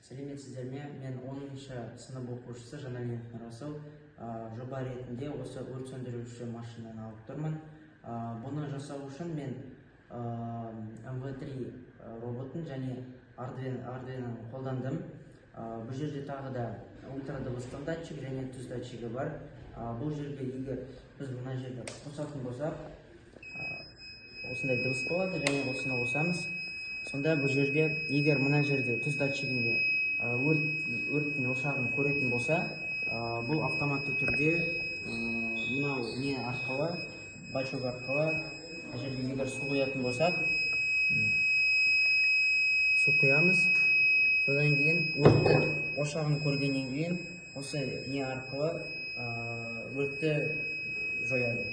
Сәлеметсіздер ме? Мен 10-шы сынып оқушысы Жаналиевтің Расыл. Жоба ретінде осы өрт сөндіруші машинаны алып тұрмын. Бұны жасау үшін мен MV3 роботын және Ардуиноны қолдандым. Бұл жерде тағы да ультрадыбыстық датчик және түз датчигі бар. Бұл жерге егер біз мына жерде қосатын болсақ, осындай дыбыс болады және осыны қосамыз. Сонда бұл жерде егер мына жерде түз датчигінде өрттің ошағын көретін болса, бұл автоматты түрде мынау не арқылы, бачок арқылы жерге егер су құятын болсақ, су құямыз. Содан кейін өрттің ошағын көргеннен кейін осы не арқылы өртті жояды.